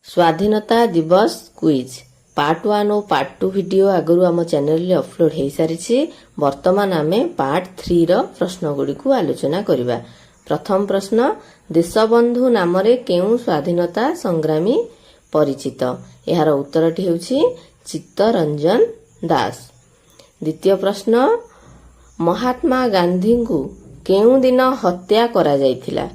स्वाधीनता दिवस quiz part 1 और पार्ट 2 वीडियो आगु आम चैनल रे अपलोड हो सारी। वर्तमान आमे पार्ट 3 रो प्रश्न गुडी को आलोचना करिबा। प्रथम प्रश्न, देशबंधु नाम रे केउ स्वाधीनता संग्रामी परिचित? यार उत्तरटी हेउछि चित्तरंजन दास। द्वितीय प्रश्न, महात्मा गांधी को केउ दिन हत्या करा जायतिला?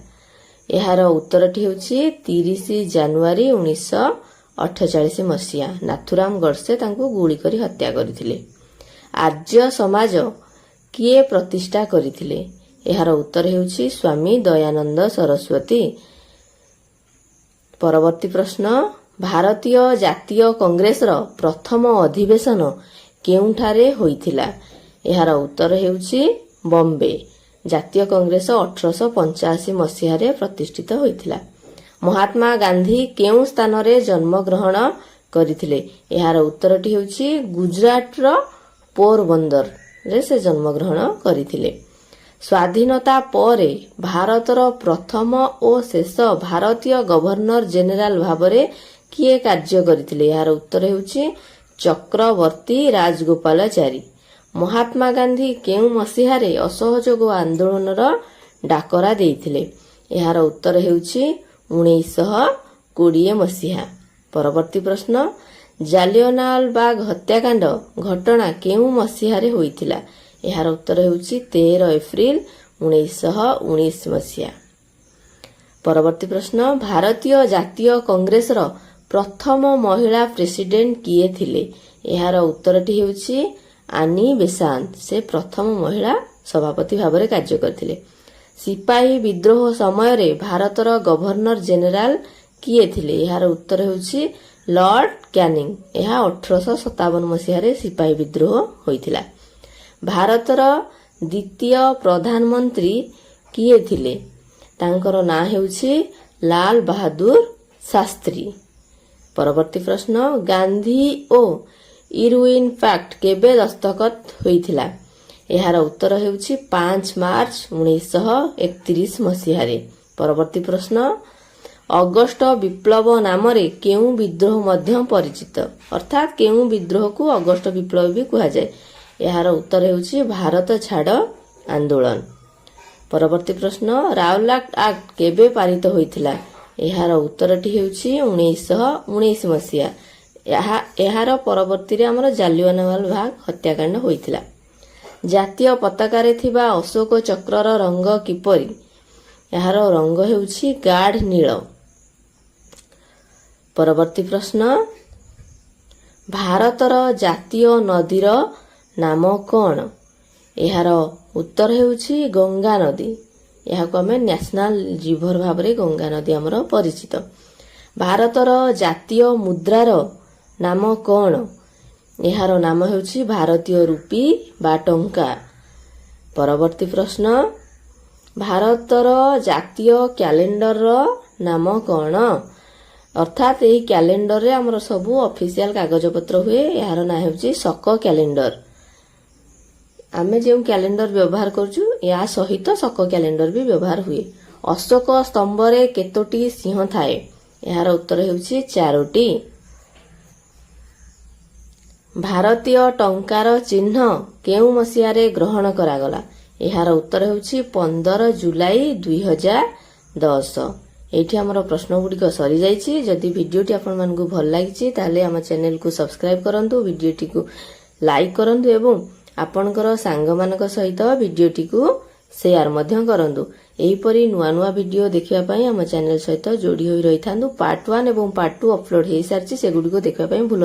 यार उत्तरटी हेउछि 30 जनवरी 1948 मसीहा नाथुराम गडसे तांको गुली करी हत्या करथिले। आर्य समाज किए प्रतिष्ठा करथिले? यार उत्तर हेउछि स्वामी दयानंद सरस्वती। परवर्ती प्रश्न, भारतीय जातीय कांग्रेस रो प्रथम अधिवेशन केउठारे होइथिला? यार उत्तर हेउछि बॉम्बे। जातीय कांग्रेस 1885 मसीह रे प्रतिष्ठित होइथिला। महात्मा गांधी केउ स्थान रे जन्म ग्रहण करथिले? यार उत्तरटी हेउछि गुजरात रो पोरबंदर रे से जन्म ग्रहण करथिले। स्वाधीनता परे भारतर प्रथम और शेष भारतीय गवर्नर जनरल भाबरे किए कार्य करथिले? यार उत्तर हेउछि चक्रवर्ती राजगोपालाचारी। महात्मा गांधी केउ मसीह रे असहयोग आंदोलन डाकरा देइथिले? यार उत्तर हेउछि 1920 मसीहा। परवर्ती प्रश्न, जालियनवाला बाग हत्याकांड घटना केउ मसीह रे होइथिला? यार उत्तर हेउछि 13 एप्रिल 1919 मसीहा। परवर्ती प्रश्न, भारतीय जातीय कांग्रेस रो प्रथम महिला प्रेसिडेंट किए थिले? यार उत्तरटी हेउछि आनी बेसांत। से प्रथम महिला सभापति भाବରେ कार्य करथिले। सिपाही विद्रोह समय रे भारतर गवर्नर जनरल किए थिले? यार उत्तर हेउछि लॉर्ड कैनिंग। यह 1857 मसीह रे सिपाही विद्रोह होइथिला। भारतर द्वितीय प्रधानमंत्री किए थिले? तांकर नाम हेउछि लाल बहादुर शास्त्री। परवर्ती प्रश्न, गांधी ओ इरविन पैक्ट केबे दस्तखत होइथिला? यार उत्तर हेउछि 5 मार्च 1931 मसीह रे। परवर्ती प्रश्न, अगस्ट विप्लव नाम रे केउ विद्रोह मध्य परिचित? अर्थात केउ विद्रोह को अगस्ट विप्लव भी कहा जाय? यार उत्तर हेउछि भारत छाड़ आंदोलन। परवर्ती प्रश्न, रावलाट एक्ट केबे पारित होइथिला? यार उत्तरटी हेउछि 1919 मसीहा। यार परवर्ती रे हमर जालियनवाला बाग हत्याकांड होइथिला। जातीय पताका रे थिबा अशोक चक्रर रंग किपरि? यार रंग हेउछि गाढ़ नील। परवर्ती प्रश्न, भारतर जातीय नदीर नाम कोन? यार उत्तर हेउछि गंगा नदी। याको हमें नेशनल रिवर भाबरे गंगा नदी हमर परिचित। भारतर जातीय मुद्रार नाम कोन? यार नाम हेउछि भारतीय रूपी बा टंका। परवर्ती प्रश्न, भारतर जातीय कैलेंडर नाम कोन? अर्थात एही कैलेंडर रे हमर सबु ऑफिशियल कागज पत्र हुए। यार ना हेउछि शक कैलेंडर। आमे जे कैलेंडर व्यवहार करछु या सहित शक कैलेंडर भी व्यवहार हुए। अशोक स्तंभ रे केतोटी सिंह थाए? यार उत्तर हेउछि 4टी। भारतीय टंकार चिन्ह केउ मसीह रे ग्रहण करागला? यार उत्तर हेउछि 15 जुलाई 2010। एठी हमर प्रश्न गुडी को सरी जाईछि। जदि वीडियोटी आपन मन को भल लागिछि ताले हम चैनल को सब्सक्राइब करंतु, वीडियोटी को लाइक करंतु एवं आपनकर सांग मानक सहित वीडियोटी को शेयर मध्य करंतु। एही परी नुवा नुवा वीडियो देखिबा पई हम चैनल सहित जोडी होई रहिथांतु। पार्ट 1 एवं पार्ट 2 अपलोड हेई सारछि, से गुडी को देखिबा पई भूल